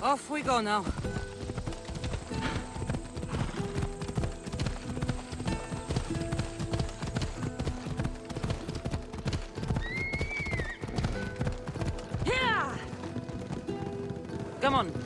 Off we go now. Here! Come on.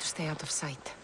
to stay out of sight.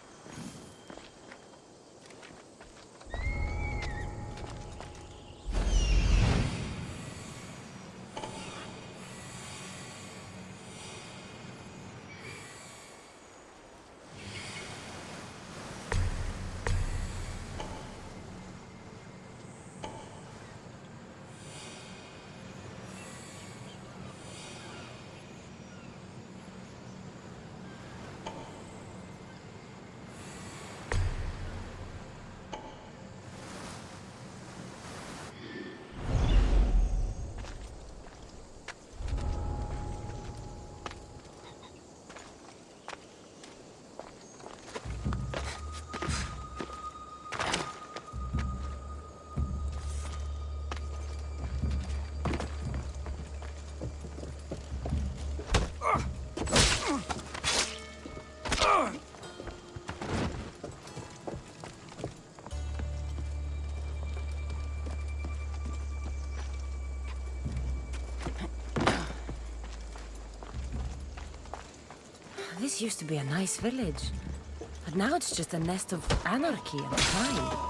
This used to be a nice village, but now it's just a nest of anarchy and crime.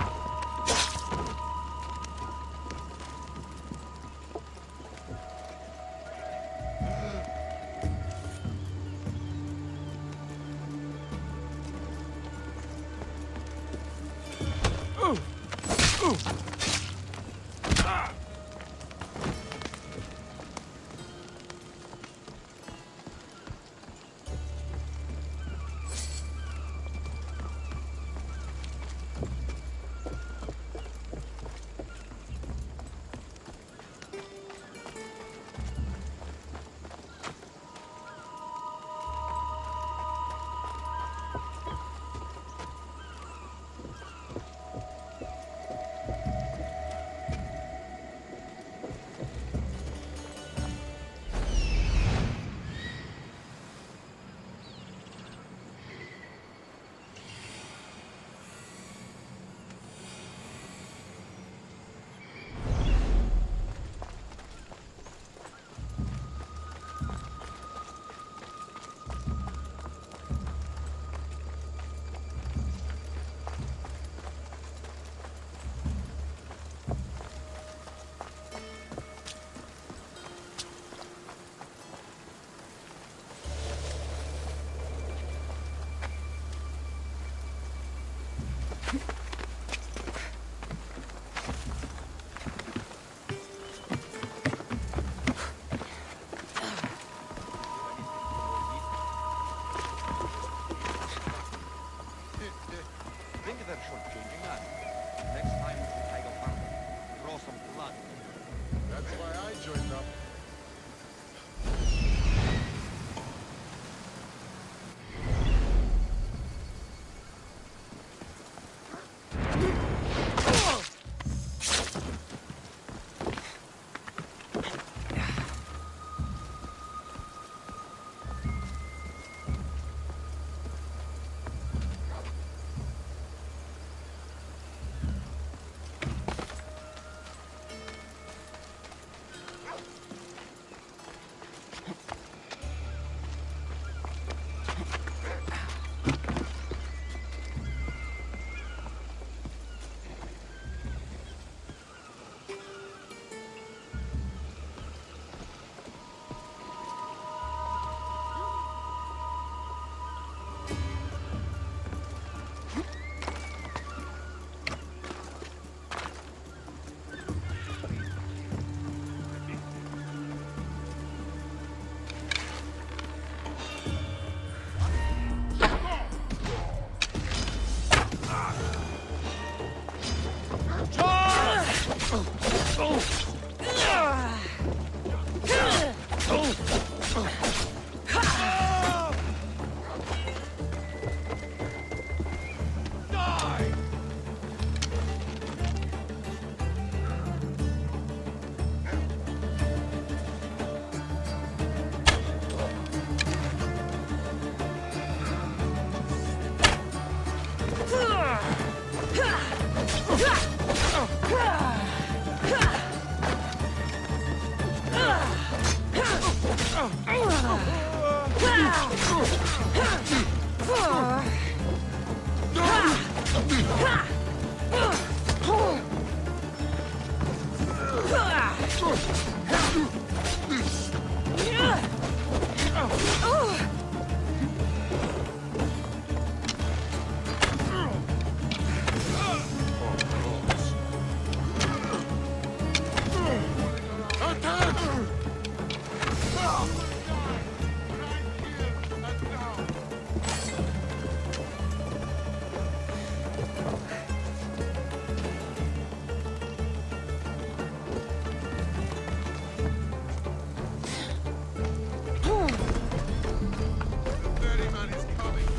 Ferryman is coming.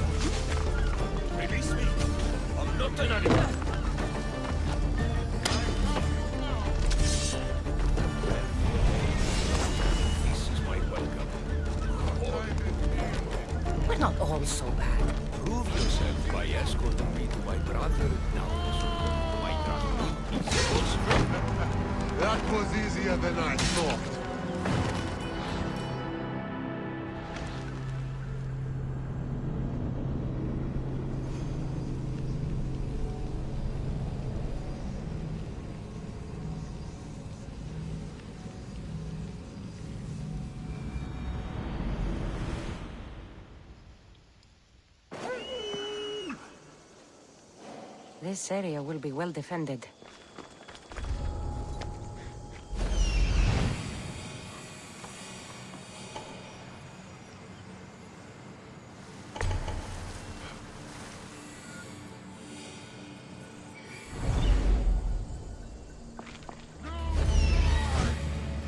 Release me. I'm not an animal. This is my welcome. We're not all so bad. Prove yourself by escorting me to my brother. Now, my brother is also. That was easier than I thought. This area will be well defended.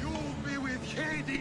You'll be with Hades!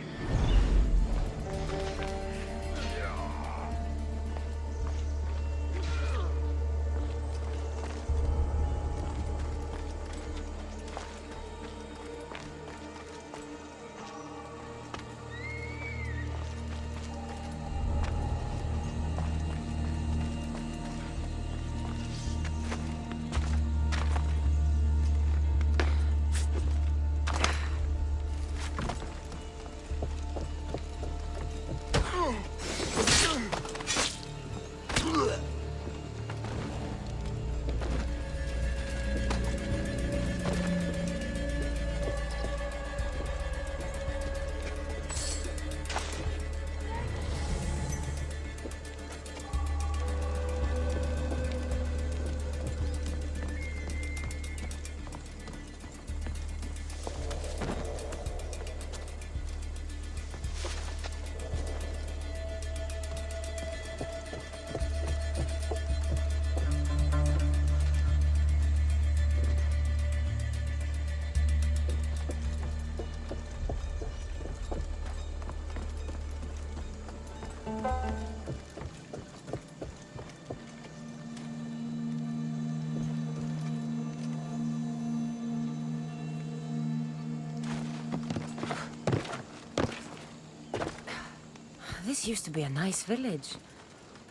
This used to be a nice village,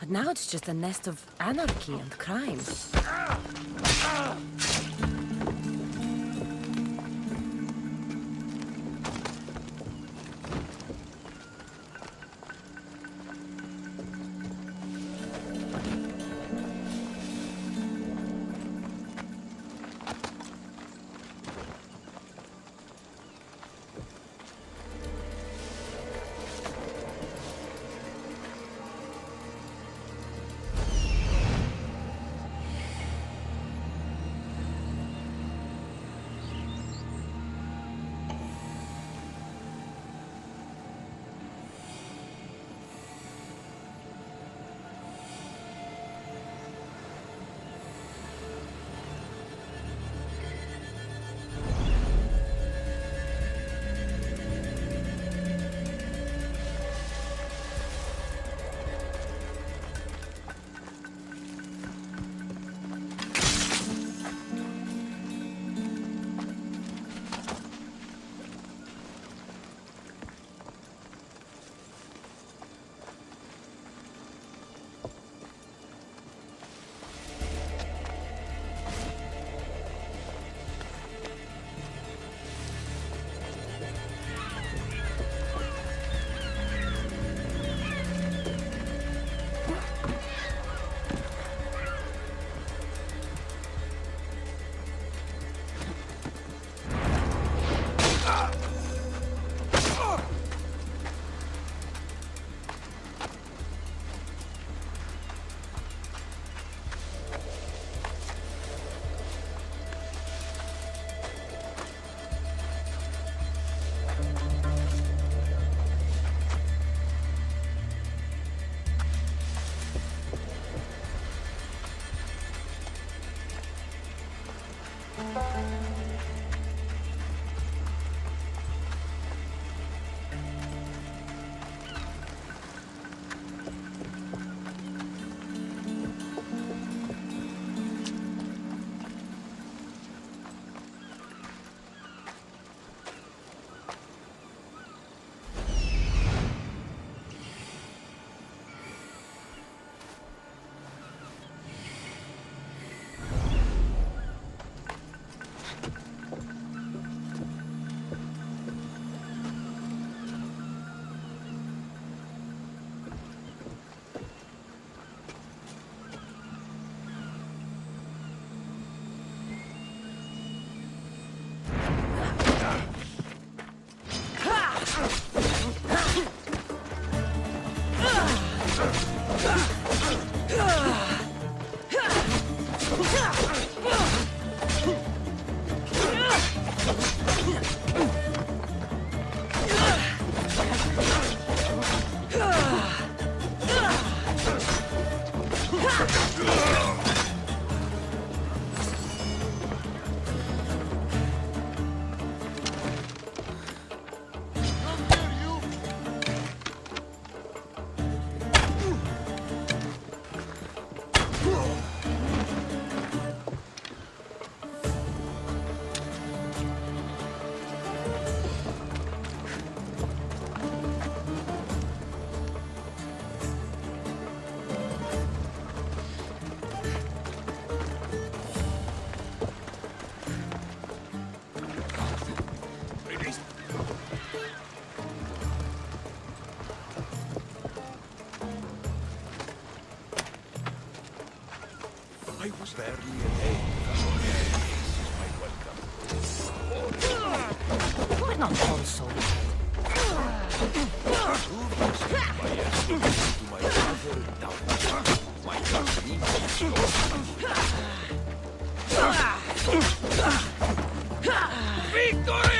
but now it's just a nest of anarchy and crime. I was barely a day. This is my welcome. We're not all souls. By escorting me to my brother down. My trust means it's yours. Victory!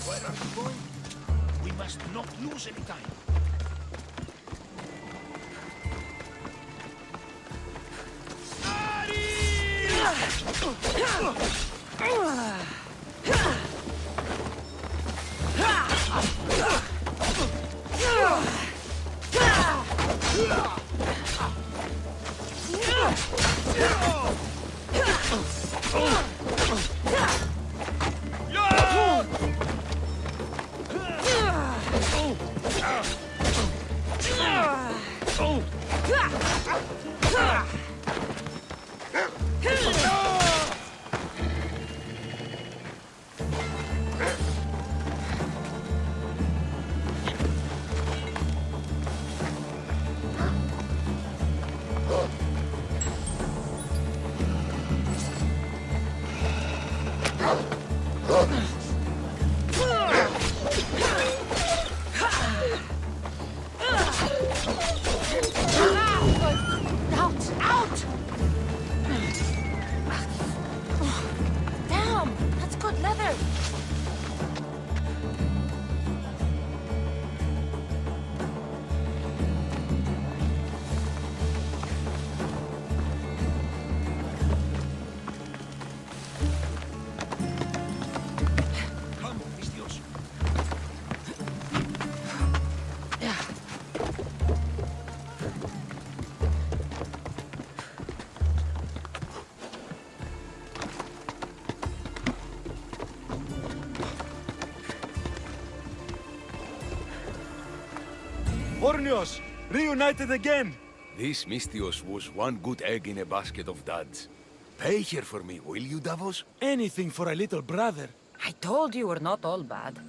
Where are you going? We must not lose any time. Out! Damn! That's good leather! Come, Mistios. Ornios, reunited again! This Mistios was one good egg in a basket of duds. Pay here for me, will you, Davos? Anything for a little brother. I told you we're not all bad.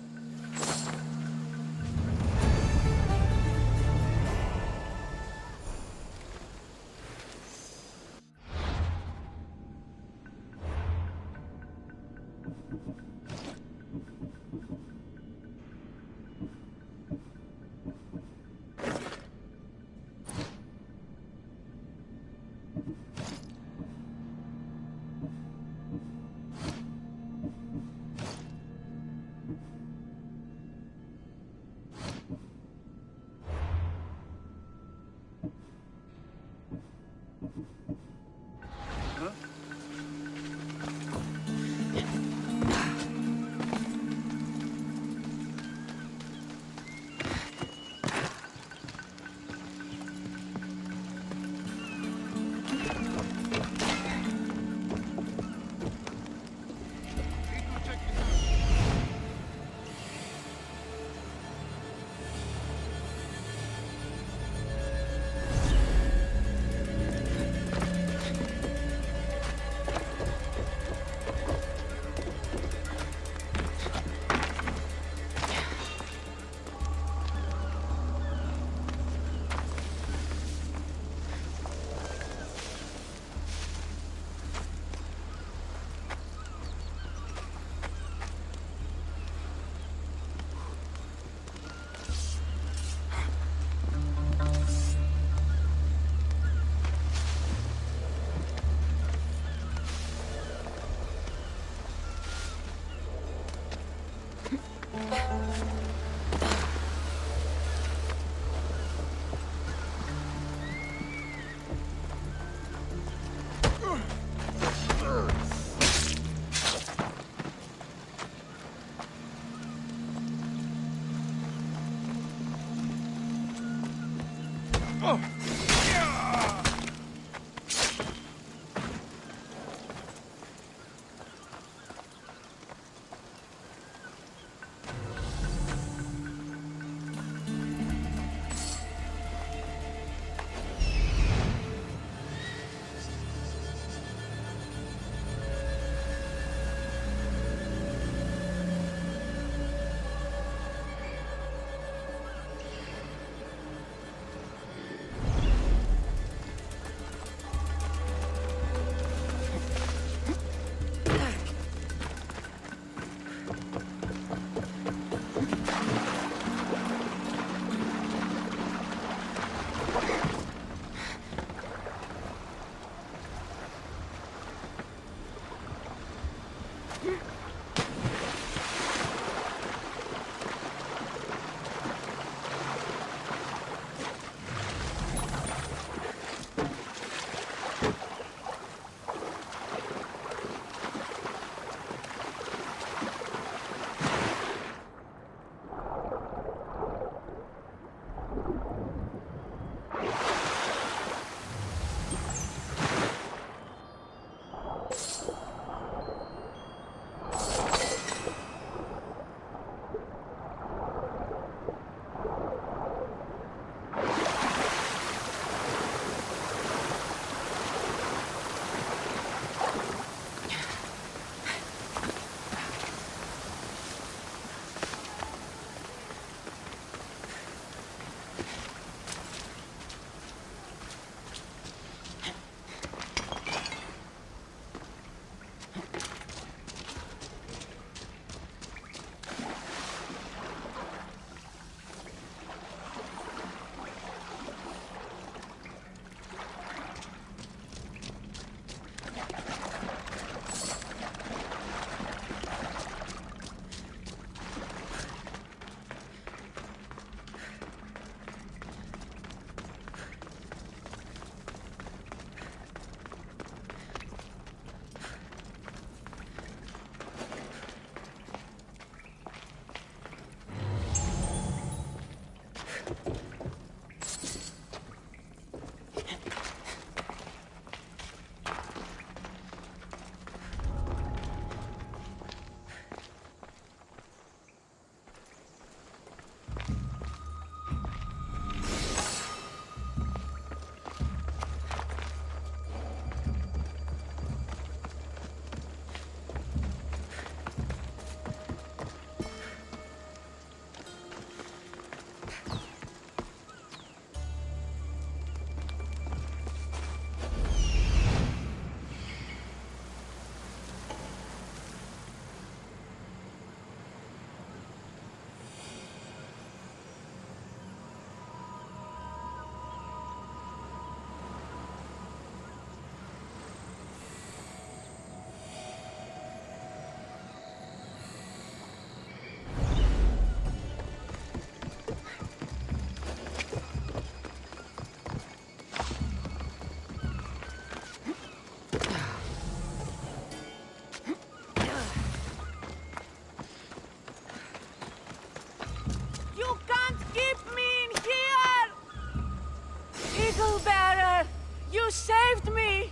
You saved me!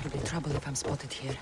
It'll be trouble if I'm spotted here.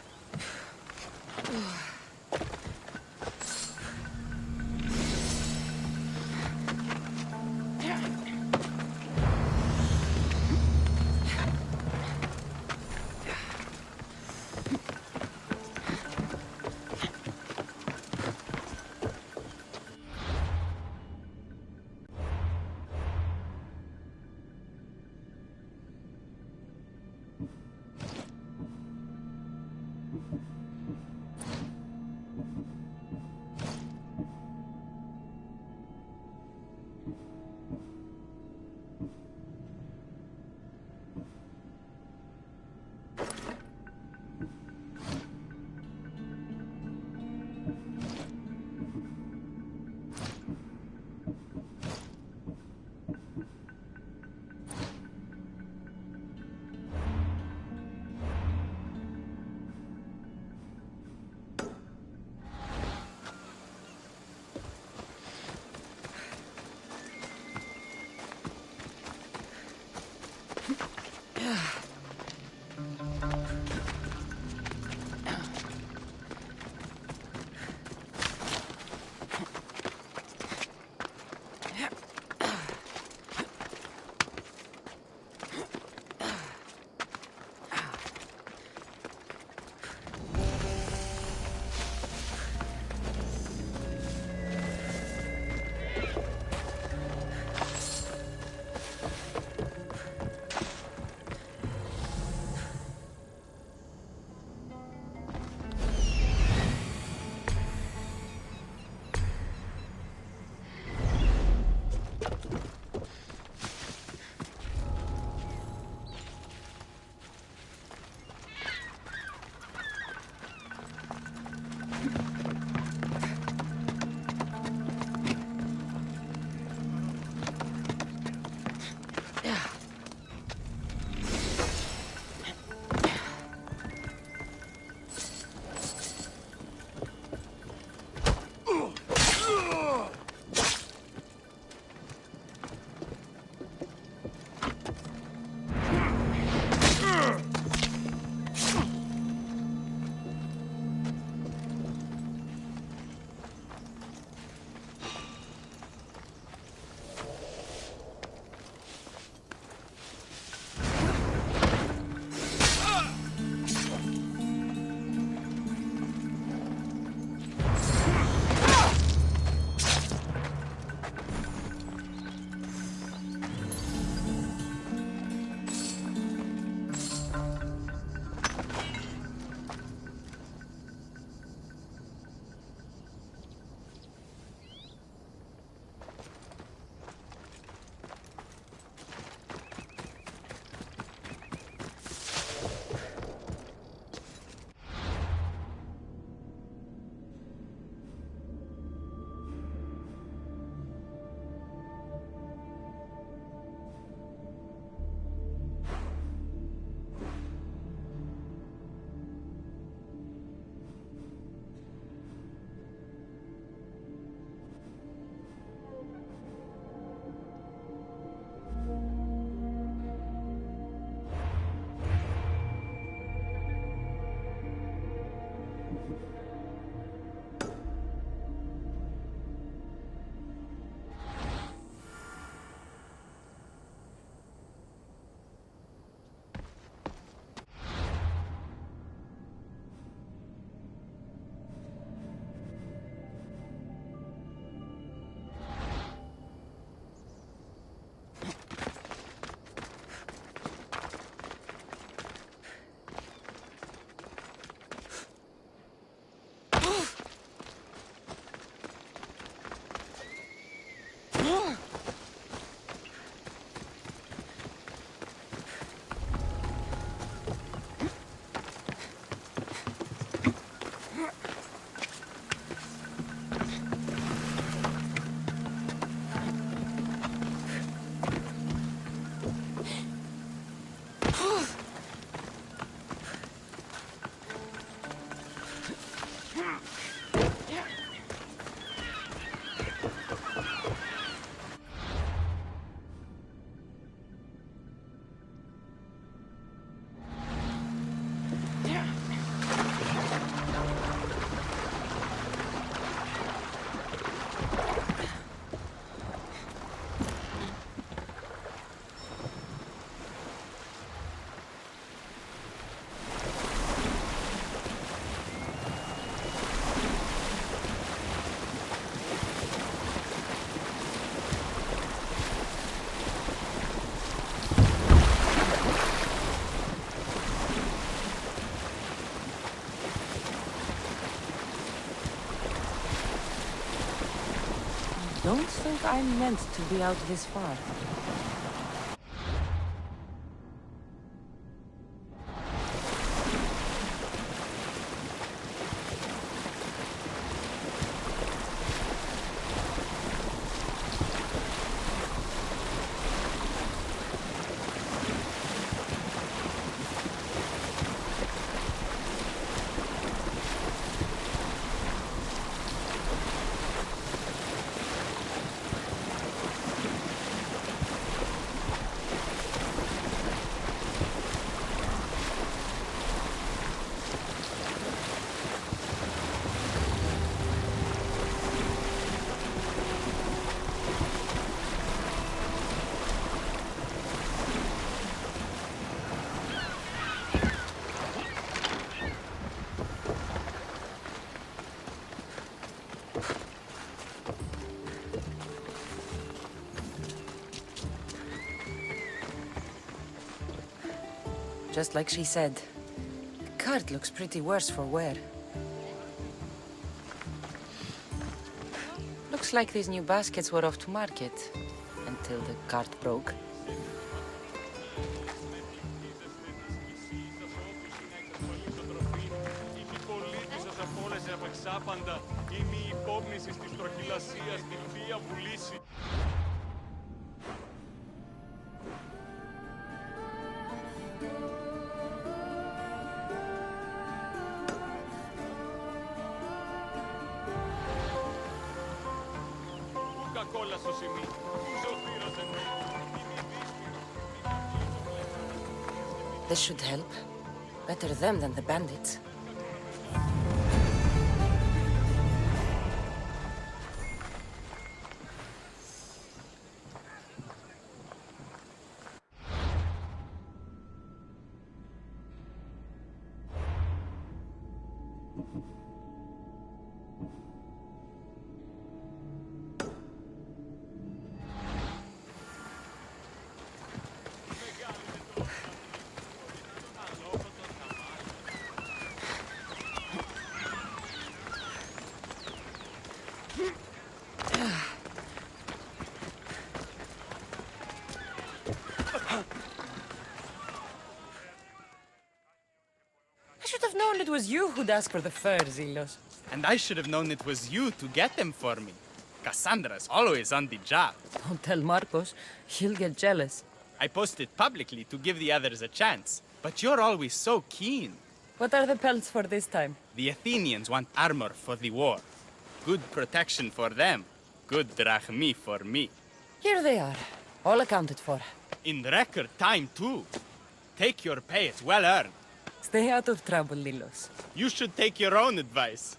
don't think I'm meant to be out this far. Just like she said, the cart looks pretty worse for wear. Looks like these new baskets were off to market, until the cart broke. This should help. Better them than the bandits. I should have known it was you who'd ask for the fur, Zelos. And I should have known it was you to get them for me. Cassandra's always on the job. Don't tell Marcos. He'll get jealous. I posted publicly to give the others a chance, but you're always so keen. What are the pelts for this time? The Athenians want armor for the war. Good protection for them. Good drachmi for me. Here they are. All accounted for. In record time, too. Take your pay, it's well earned. Stay out of trouble, Lilos. You should take your own advice.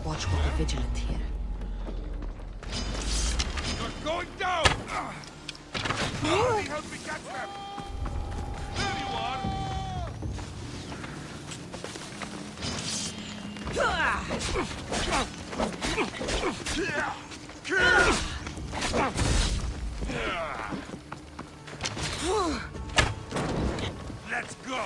Watch will be vigilant here. You're going down! Let me help me catch them! There you are! Let's go!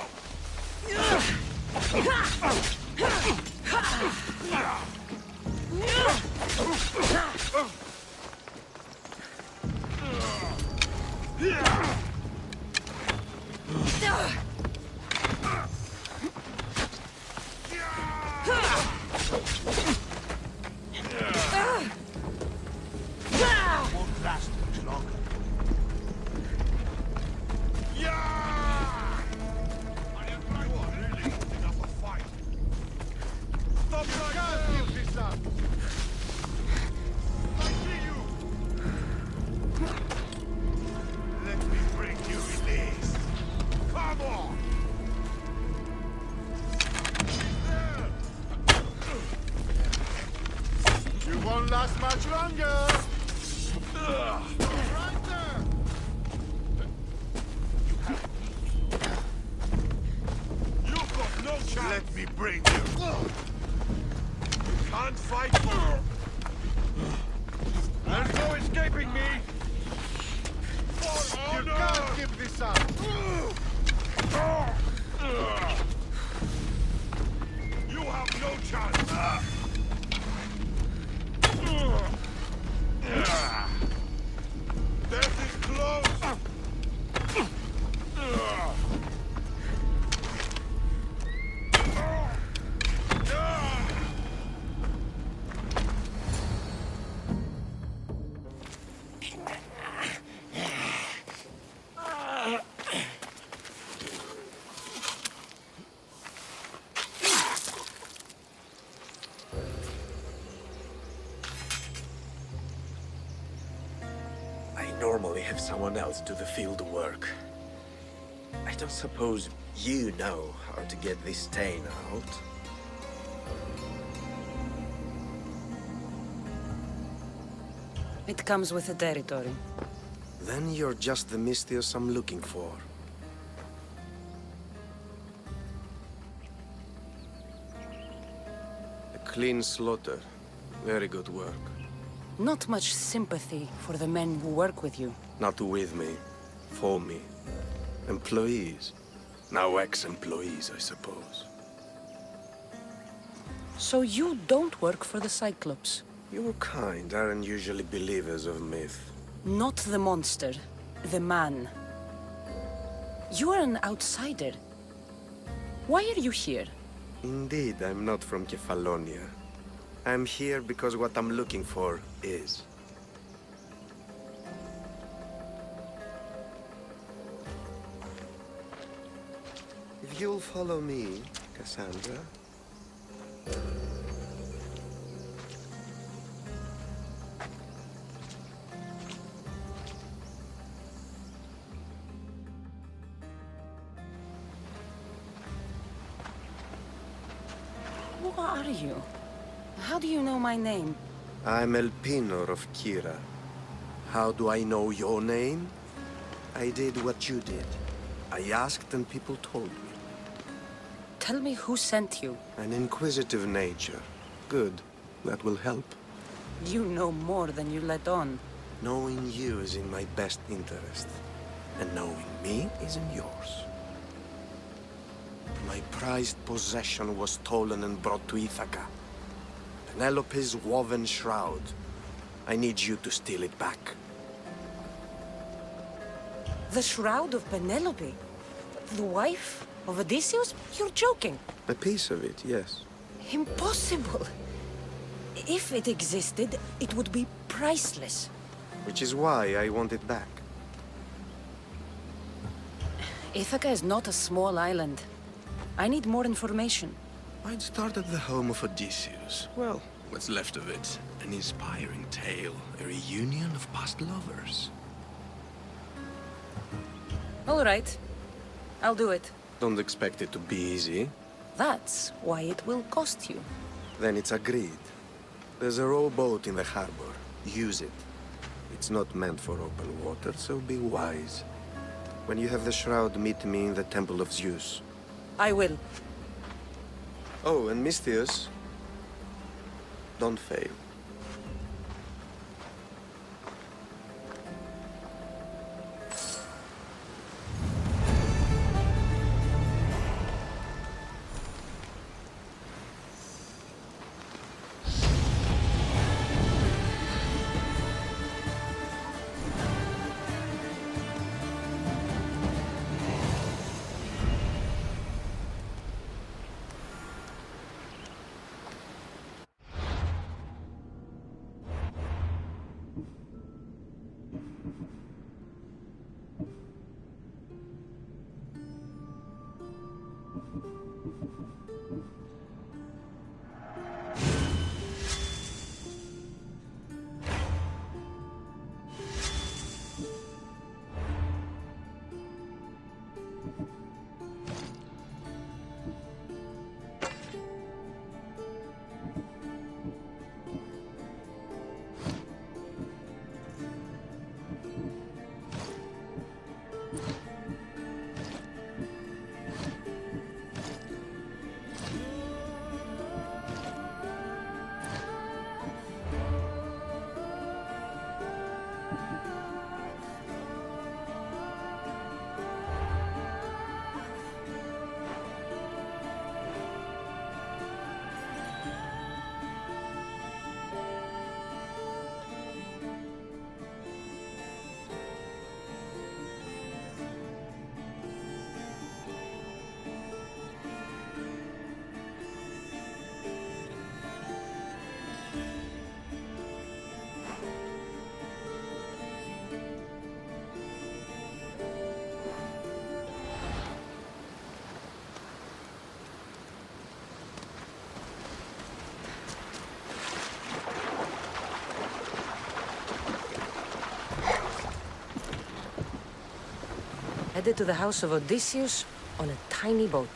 won't last much longer. Right there. You've got no chance. Let me bring you. You can't fight. There's no escaping me. You can't give this up. You have no chance. Death is close. I normally have someone else do the field work. I don't suppose you know how to get this stain out. It comes with the territory. Then you're just the Mystios I'm looking for. A clean slaughter. Very good work. Not much sympathy for the men who work with you. Not with me. For me. Employees. Now ex-employees, I suppose. So you don't work for the Cyclops? Your kind aren't usually believers of myth. Not the monster, the man. You are an outsider. Why are you here? Indeed, I'm not from Kefalonia. I'm here because what I'm looking for is. If you'll follow me, Cassandra. Who are you? How do you know my name? I'm Elpinor of Kira. How do I know your name? I did what you did. I asked and people told me. Tell me who sent you. An inquisitive nature. Good. That will help. You know more than you let on. Knowing you is in my best interest. And knowing me is in yours. My prized possession was stolen and brought to Ithaca. Penelope's woven shroud. I need you to steal it back. The shroud of Penelope? The wife of Odysseus? You're joking. A piece of it, yes. Impossible. If it existed, it would be priceless. Which is why I want it back. Ithaca is not a small island. I need more information. I'd start at the home of Odysseus. Well, what's left of it. An inspiring tale. A reunion of past lovers. All right. I'll do it. Don't expect it to be easy. That's why it will cost you. Then it's agreed. There's a rowboat in the harbor. Use it. It's not meant for open water, so be wise. When you have the shroud, meet me in the Temple of Zeus. I will. Oh, and Mystios, don't fail. Headed to the house of Odysseus on a tiny boat.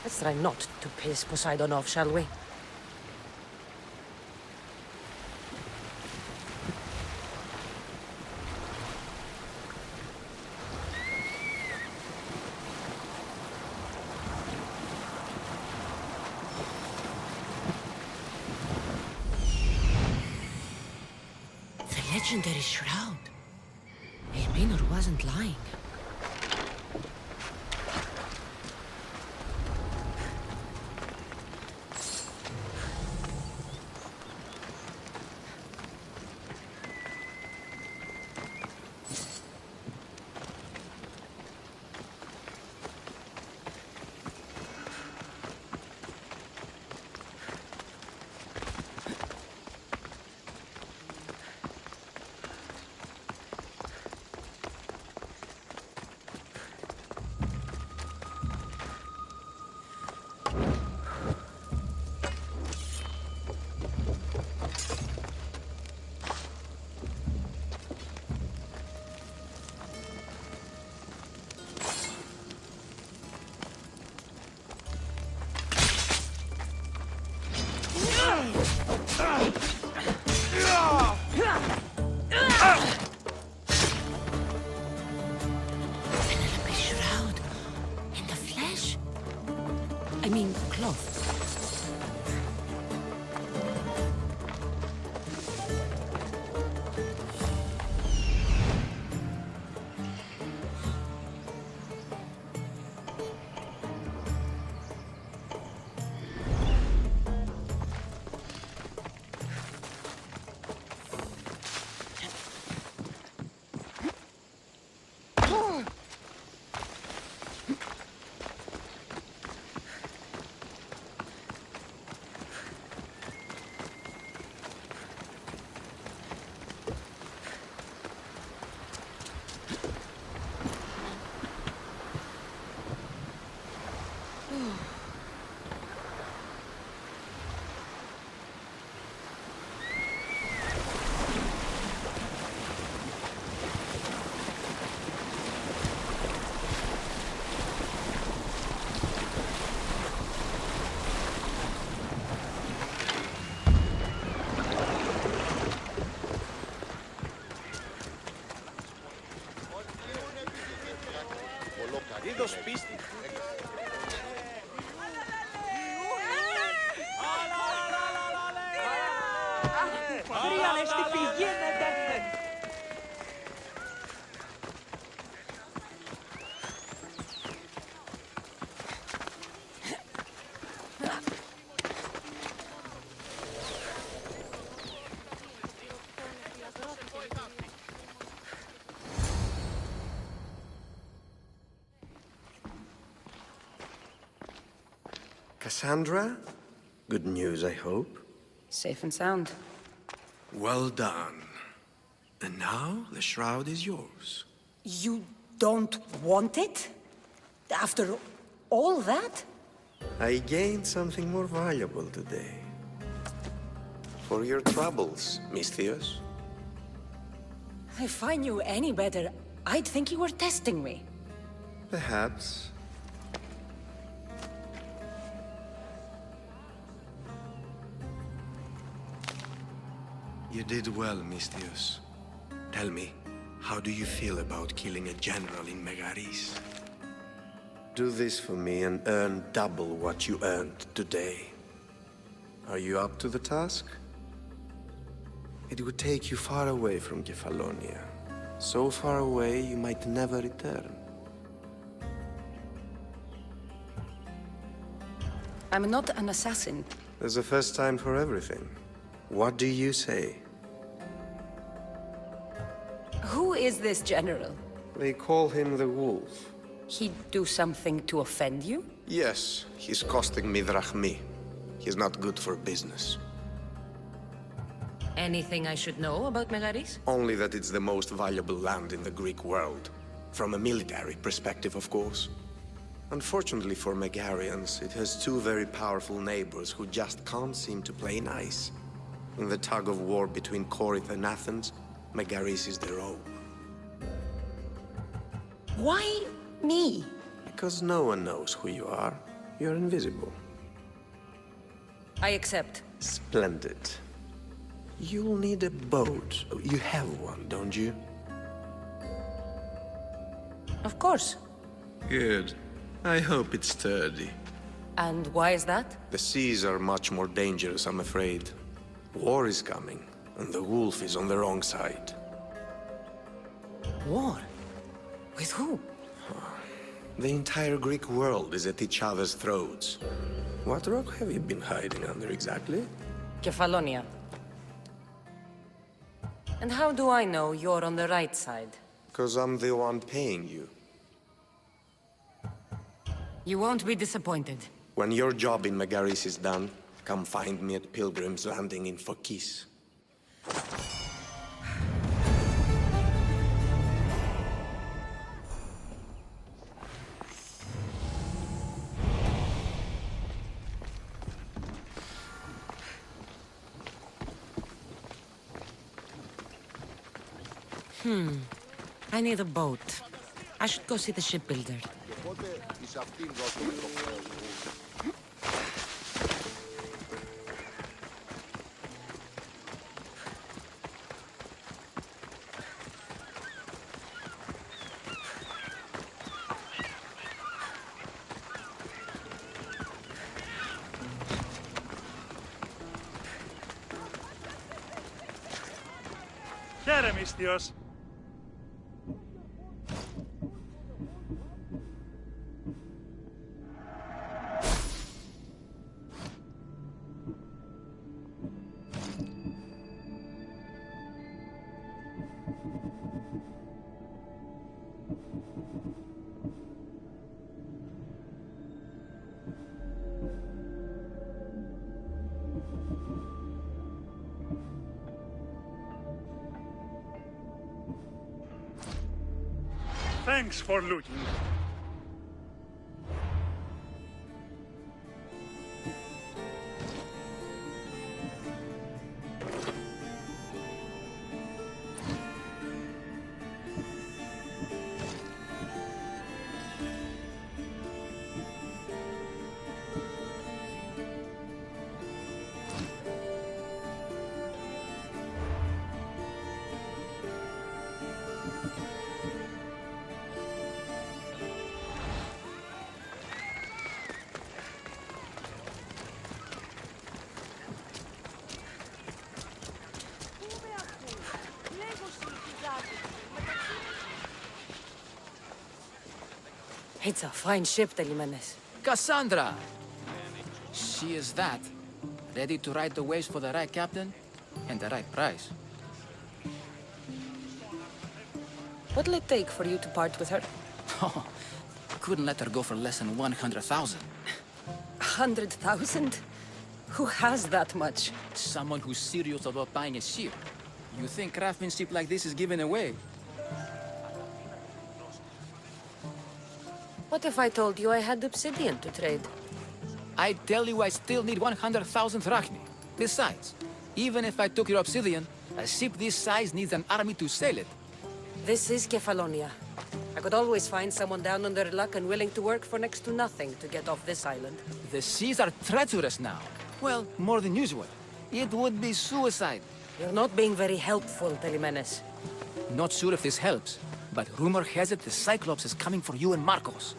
Let's try not to piss Poseidon off, shall we? The legendary shroud. Elminor wasn't lying. Penelope's shroud. In the flesh? I mean, cloth. Cassandra? Good news, I hope. Safe and sound. Well done. And now the shroud is yours. You don't want it? After all that? I gained something more valuable today. For your troubles, Misthios. If I knew any better, I'd think you were testing me. Perhaps. You did well, Misthios. Tell me, how do you feel about killing a general in Megaris? Do this for me and earn double what you earned today. Are you up to the task? It would take you far away from Kefalonia. So far away you might never return. I'm not an assassin. There's a first time for everything. What do you say? Who is this general? They call him the Wolf. He'd do something to offend you? Yes, he's costing me drachmi. He's not good for business. Anything I should know about Megaris? Only that it's the most valuable land in the Greek world. From a military perspective, of course. Unfortunately for Megarians, it has two very powerful neighbors who just can't seem to play nice. In the tug of war between Corinth and Athens, Megaris is their own. Why me? Because no one knows who you are. You're invisible. I accept. Splendid. You'll need a boat. You have one, don't you? Of course. Good. I hope it's sturdy. And why is that? The seas are much more dangerous, I'm afraid. War is coming, and the wolf is on the wrong side. War? With who? The entire Greek world is at each other's throats. What rock have you been hiding under exactly? Kefalonia. And how do I know you're on the right side? 'Cause I'm the one paying you. You won't be disappointed. When your job in Megaris is done, come find me at Pilgrim's Landing in Phokis. I need a boat. I should go see the shipbuilder. Teremistios. Thanks for looting. It's a fine ship, Telimenes. Cassandra! She is that. Ready to ride the waves for the right captain and the right price. What'll it take for you to part with her? Oh, couldn't let her go for less than 100,000. 100,000? Who has that much? Someone who's serious about buying a ship. You think craftsmanship like this is given away? What if I told you I had obsidian to trade? I tell you I still need 100,000 drachmi. Besides, even if I took your obsidian, a ship this size needs an army to sail it. This is Kefalonia. I could always find someone down on their luck and willing to work for next to nothing to get off this island. The seas are treacherous now. Well, more than usual. It would be suicide. You're not being very helpful, Telimenes. Not sure if this helps, but rumor has it the Cyclops is coming for you and Marcos.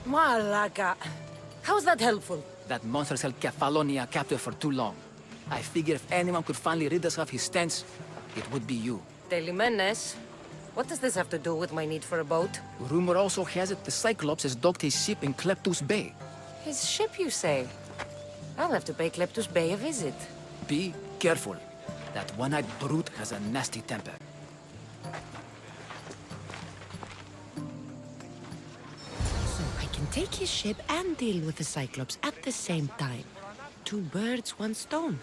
Malaga. How's that helpful? That monster's held Kefalonia captive for too long. I figure if anyone could finally rid us of his stench, it would be you. Telimenes, what does this have to do with my need for a boat? Rumor also has it the Cyclops has docked his ship in Kleptus Bay. His ship, you say? I'll have to pay Kleptus Bay a visit. Be careful. That one-eyed brute has a nasty temper. So I can take his ship and deal with the Cyclops at the same time. Two birds, one stone.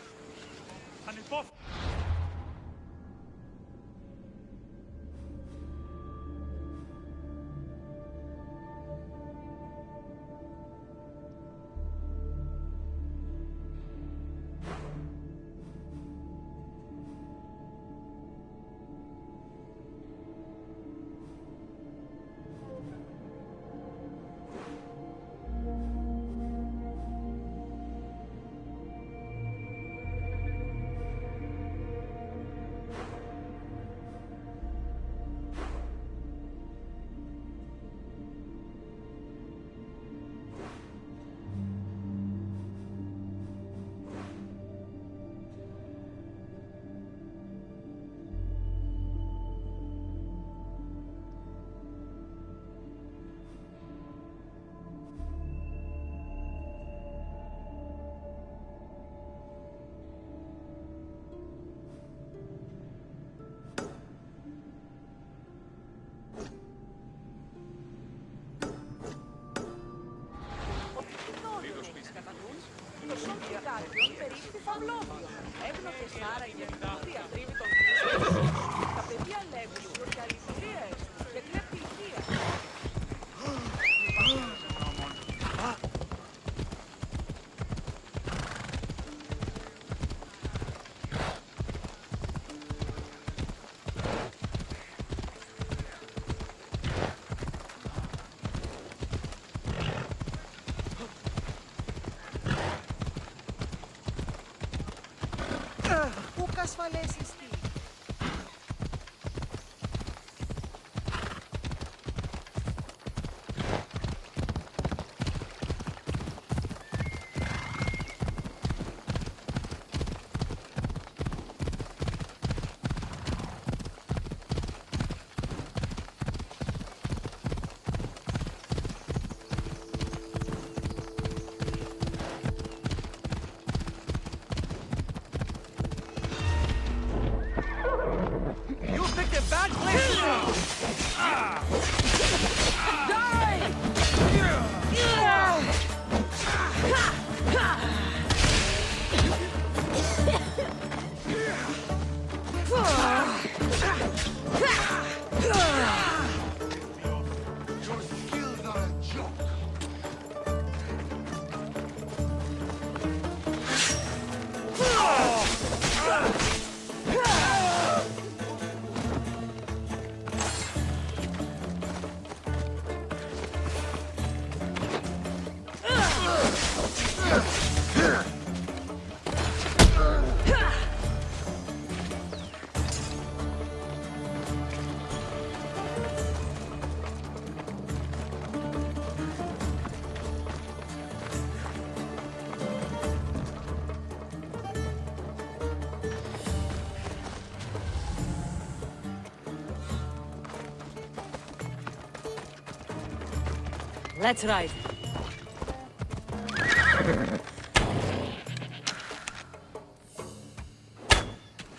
Let's ride.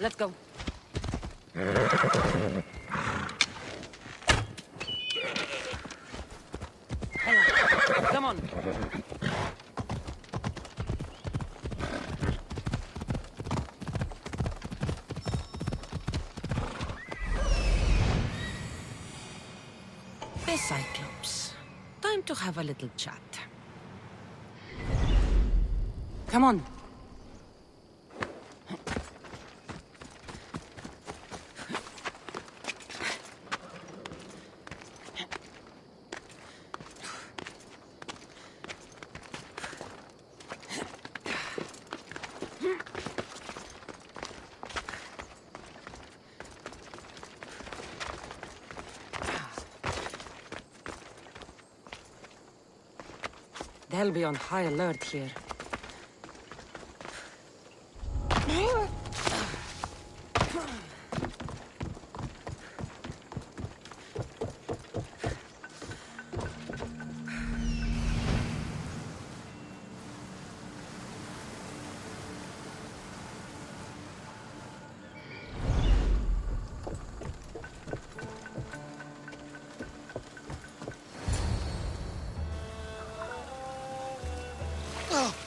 Let's go. Hello. Come on. The Cyclops. Time to have a little chat. Come on. They'll be on high alert here.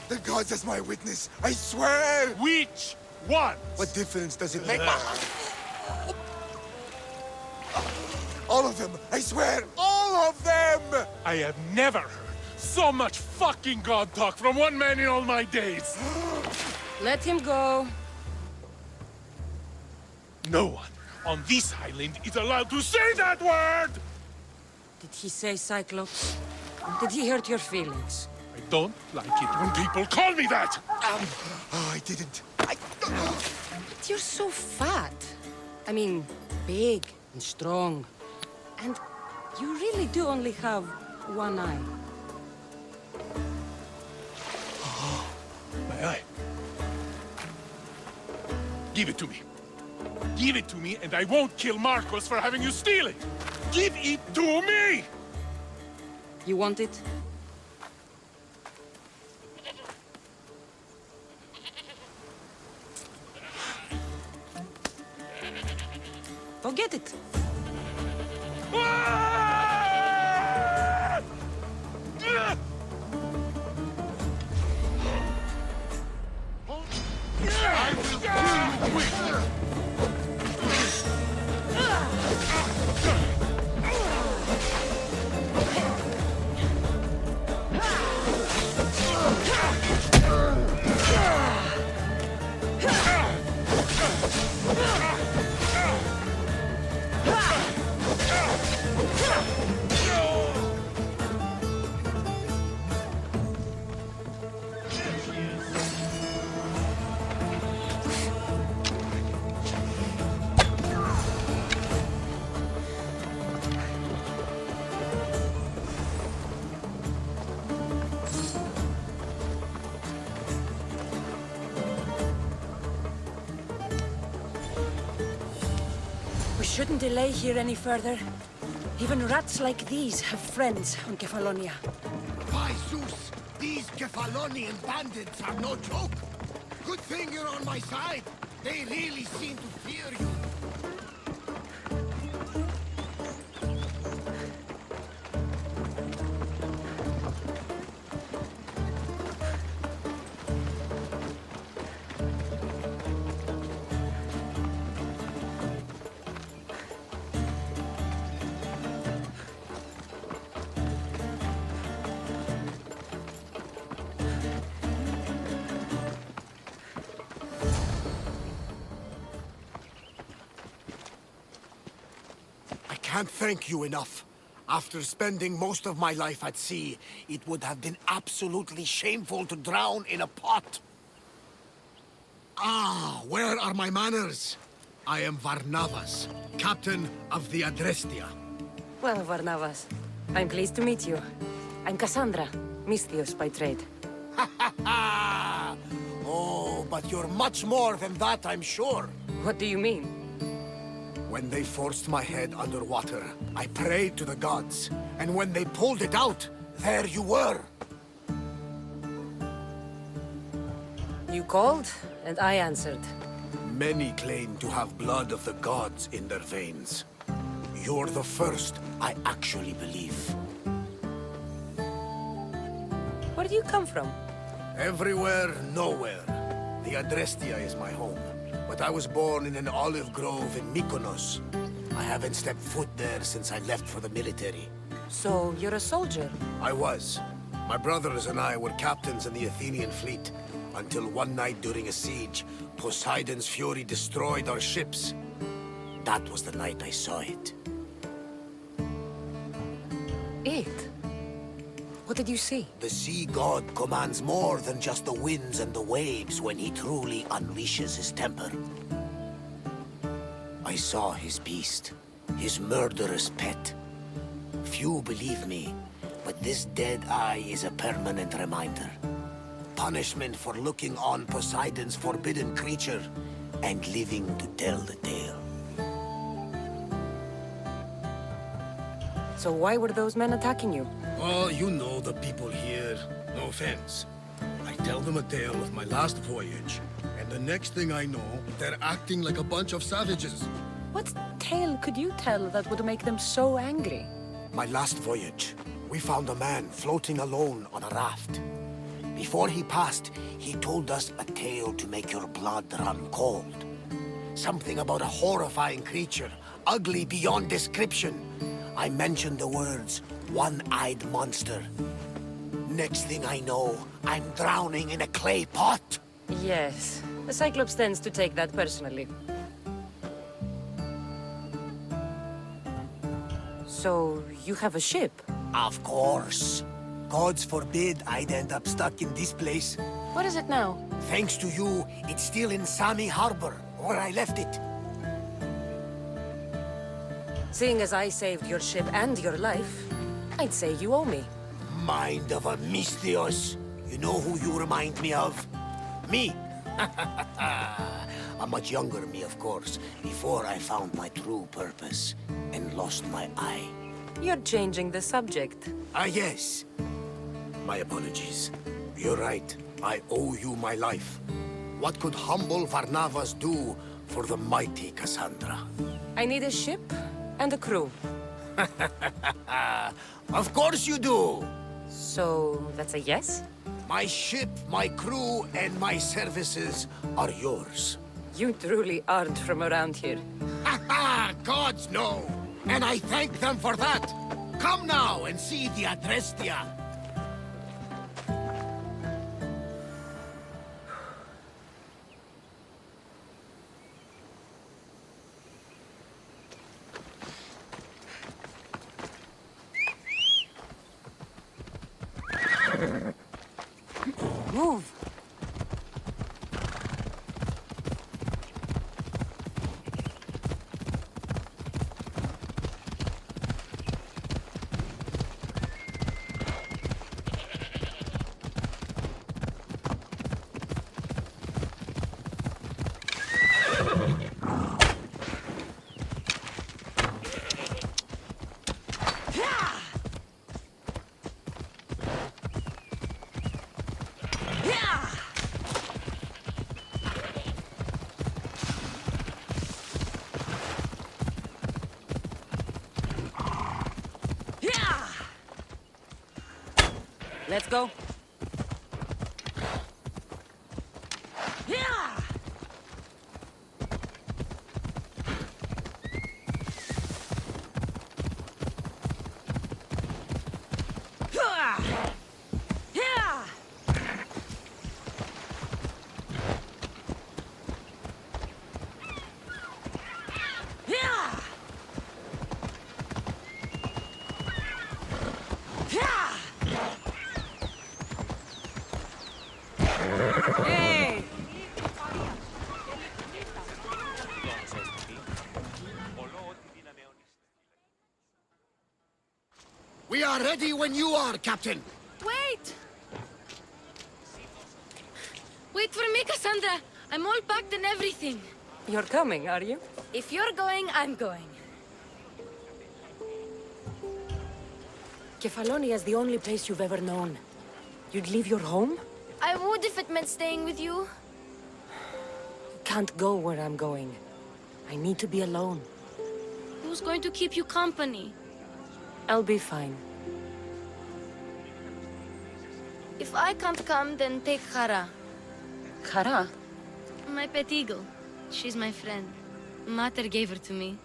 The gods as my witness, I swear! Which one? What difference does it make? All of them, I swear, all of them! I have never heard so much fucking god talk from one man in all my days. Let him go. No one on this island is allowed to say that word! Did he say Cyclops? Did he hurt your feelings? I don't like it when people call me that! Oh, I didn't. But you're so fat. I mean, big and strong. And you really do only have one eye. My eye. Give it to me. Give it to me and I won't kill Marcos for having you steal it! Give it to me! You want it? Go get it. shouldn't delay here any further. Even rats like these have friends on Kefalonia. By Zeus, these Kefalonian bandits are no joke. Good thing you're on my side. They really seem to fear you. I can't thank you enough. After spending most of my life at sea, it would have been absolutely shameful to drown in a pot. Ah, where are my manners? I am Varnavas, captain of the Adrestia. Well, Varnavas, I'm pleased to meet you. I'm Cassandra, Misthios by trade. Oh, but you're much more than that, I'm sure. What do you mean? When they forced my head underwater, I prayed to the gods. And when they pulled it out, there you were. You called, and I answered. Many claim to have blood of the gods in their veins. You're the first I actually believe. Where do you come from? Everywhere, nowhere. The Adrestia is my home. But I was born in an olive grove in Mykonos. I haven't stepped foot there since I left for the military. So, you're a soldier? I was. My brothers and I were captains in the Athenian fleet, until one night during a siege, Poseidon's fury destroyed our ships. That was the night I saw it. It? What did you see? The sea god commands more than just the winds and the waves when he truly unleashes his temper. I saw his beast, his murderous pet. Few believe me, but this dead eye is a permanent reminder. Punishment for looking on Poseidon's forbidden creature and living to tell the tale. So why were those men attacking you? Oh, you know the people here. No offense. I tell them a tale of my last voyage, and the next thing I know, they're acting like a bunch of savages. What tale could you tell that would make them so angry? My last voyage, we found a man floating alone on a raft. Before he passed, he told us a tale to make your blood run cold. Something about a horrifying creature, ugly beyond description. I mentioned the words, one-eyed monster. Next thing I know, I'm drowning in a clay pot. Yes, the Cyclops tends to take that personally. So, you have a ship? Of course. Gods forbid I'd end up stuck in this place. What is it now? Thanks to you, it's still in Sami Harbor, where I left it. Seeing as I saved your ship and your life, I'd say you owe me. Mind of a Misthios. You know who you remind me of? Me. A much younger me, of course, before I found my true purpose and lost my eye. You're changing the subject. Ah, yes. My apologies. You're right. I owe you my life. What could humble Varnavas do for the mighty Cassandra? I need a ship and a crew. Of course you do! So, that's a yes? My ship, my crew, and my services are yours. You truly aren't from around here. Ha ha! Gods know! And I thank them for that! Come now and see the Adrestia! Move! Let's go. Yeah! We are ready when you are, Captain. Wait! Wait for me, Cassandra. I'm all packed and everything. You're coming, are you? If you're going, I'm going. Kefalonia is the only place you've ever known. You'd leave your home? I would if it meant staying with you. Can't go where I'm going. I need to be alone. Who's going to keep you company? I'll be fine. If I can't come, then take Hara. Kara? My pet eagle. She's my friend. Mater gave her to me.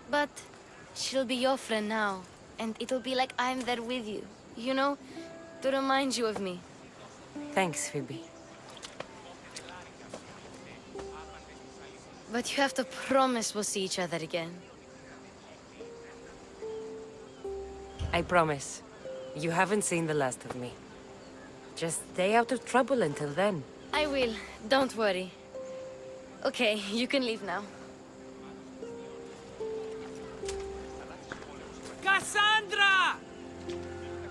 But she'll be your friend now. And it'll be like I'm there with you. You know, to remind you of me. Thanks, Phoebe. But you have to promise we'll see each other again. I promise. You haven't seen the last of me. Just stay out of trouble until then. I will. Don't worry. Okay, you can leave now. Cassandra!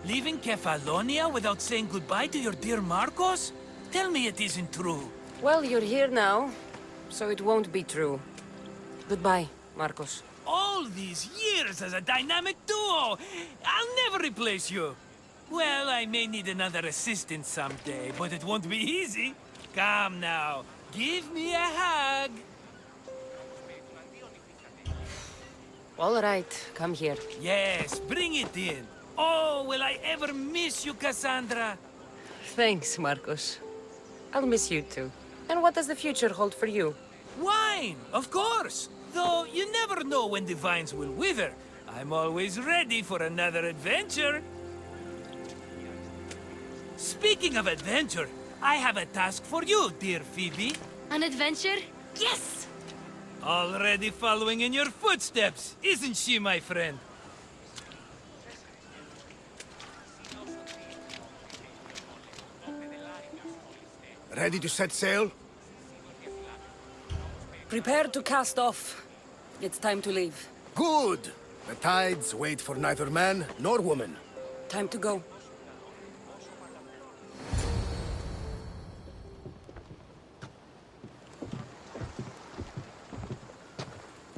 Leaving Kefalonia without saying goodbye to your dear Marcos? Tell me it isn't true. Well, you're here now, so it won't be true. Goodbye, Marcos. All these years as a dynamic duo! I'll never replace you! Well, I may need another assistant someday, but it won't be easy. Come now, give me a hug! All right, come here. Yes, bring it in. Oh, will I ever miss you, Cassandra? Thanks, Marcos. I'll miss you too. And what does the future hold for you? Wine, of course! Though you never know when the vines will wither. I'm always ready for another adventure. Speaking of adventure, I have a task for you, dear Phoebe. An adventure? Yes! Already following in your footsteps, isn't she, my friend? Ready to set sail? Prepare to cast off. It's time to leave. Good! The tides wait for neither man nor woman. Time to go.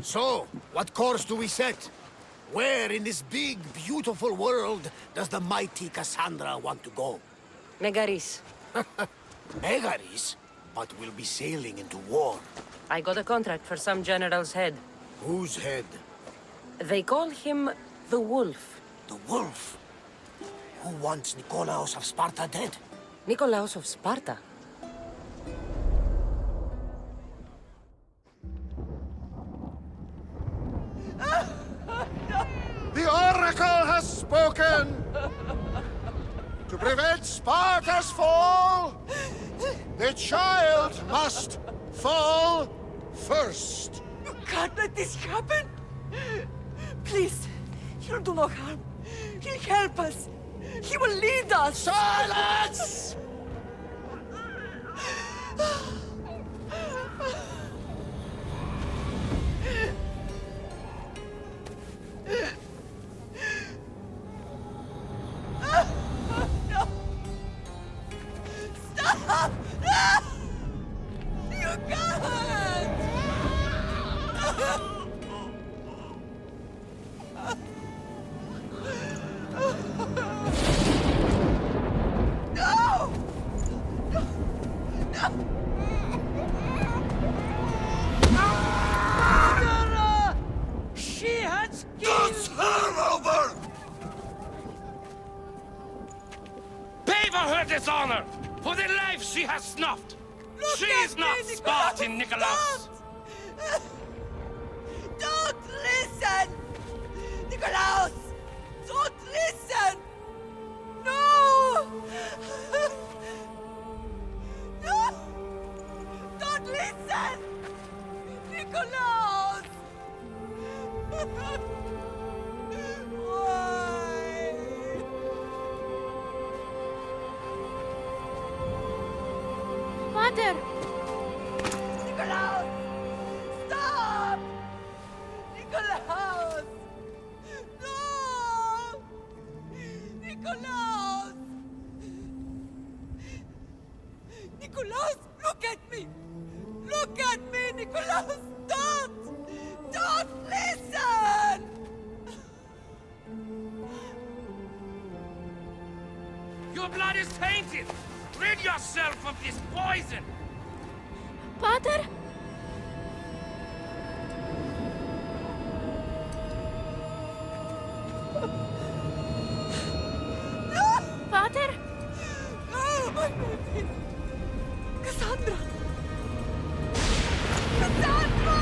So, what course do we set? Where in this big, beautiful world does the mighty Cassandra want to go? Megaris. Megaris? But we'll be sailing into war. I got a contract for some general's head. Whose head? They call him the Wolf. The Wolf? Who wants Nikolaos of Sparta dead? Nikolaos of Sparta? The Oracle has spoken! To prevent Sparta's fall, the child must fall first. You can't let this happen! Please, he'll do no harm. He'll help us. He will lead us! Silence! No! Stop! No! You can't! No! dishonor! For the life she has snuffed! She is not me, Spartan, Nicholas! Don't listen! Nikolaus! Don't listen! No! No! Don't listen! Nikolaus! Why? Mother! Nikolaus! Stop! Nikolaus! No! Nikolaus! Nikolaus, look at me! Look at me, Nikolaus! Don't! Don't listen! Your blood is tainted! Rid yourself of this poison! Pater? Pater? No, my baby! Cassandra! Cassandra!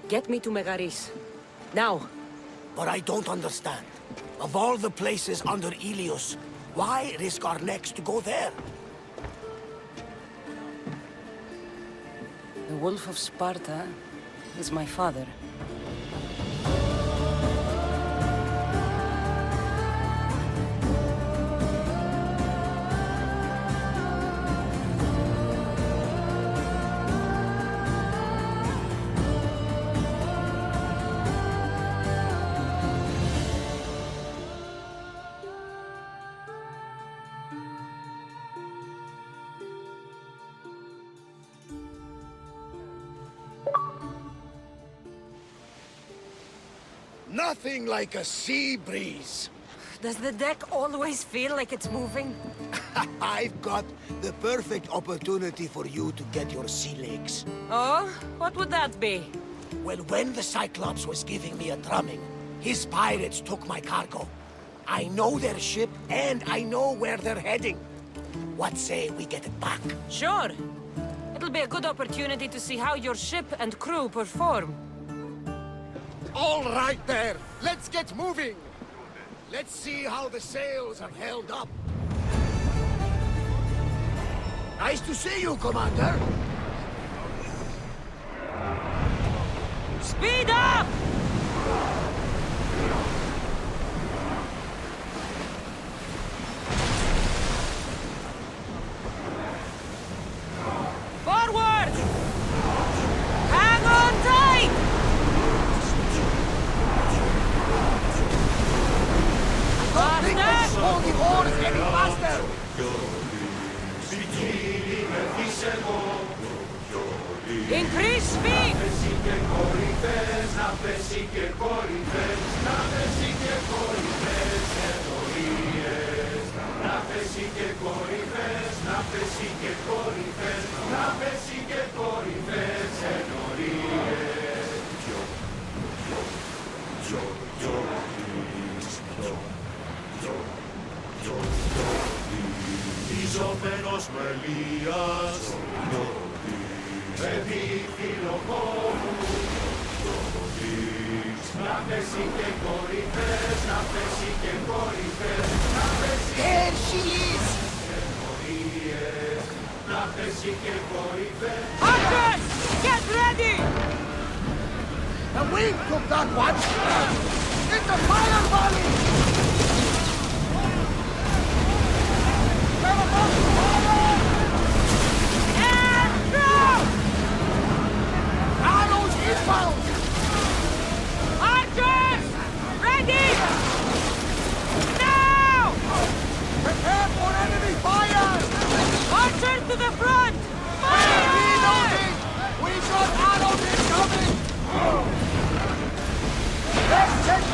Get me to Megaris. Now. But I don't understand. Of all the places under Ilios, why risk our necks to go there? The Wolf of Sparta is my father. Nothing like a sea breeze. Does the deck always feel like it's moving? I've got the perfect opportunity for you to get your sea legs. Oh? What would that be? Well, when the Cyclops was giving me a drumming, his pirates took my cargo. I know their ship, and I know where they're heading. What say we get it back? Sure. It'll be a good opportunity to see how your ship and crew perform. All right there. Let's get moving. Let's see how the sails have held up. Nice to see you, Commander. Speed up! Forward! Hang on tight! Faster! Hold the oars any faster! Increase speed! Ιζωμένος με Ελίας, παιδί φιλοκόμου, να πέσει και κορυφές, να πέσει και κορυφές, να πέσει There she is! και κορυφές, να πέσει και κορυφές. Hunters! Get ready! The wind took that one! It's a fire volley! And throw! Arrows inbound! Archers! Ready! Now! Prepare for enemy fire! Archers to the front! Fire! Reloading! We've got arrows incoming! Let's take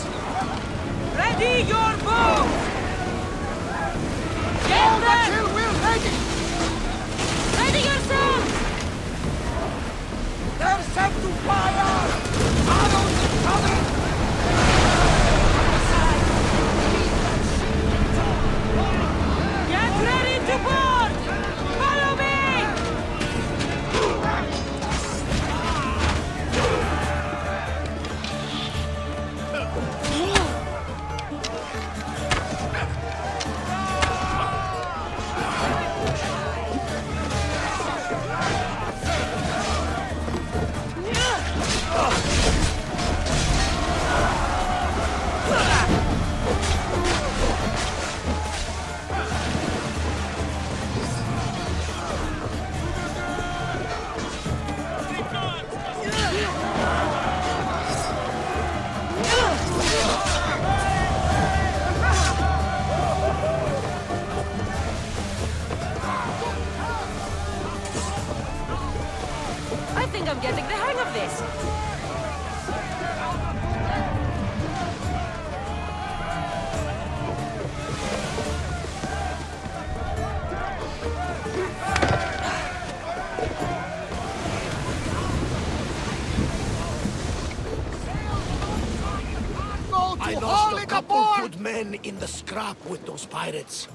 bows! Ready your bow! Get them! Kill will ready! Ready yourself! They're set to fire! Arrows incoming! Get ready to board! Follow me! I think I'm getting the hang of this. I lost a couple good men in the scrap with those pirates.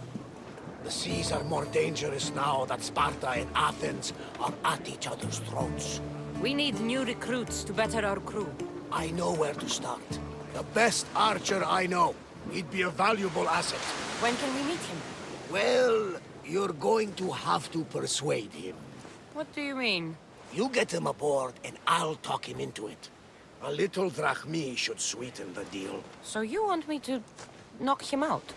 The seas are more dangerous now that Sparta and Athens are at each other's throats. We need new recruits to better our crew. I know where to start. The best archer I know. He'd be a valuable asset. When can we meet him? Well, you're going to have to persuade him. What do you mean? You get him aboard and I'll talk him into it. A little drachmi should sweeten the deal. So you want me to knock him out?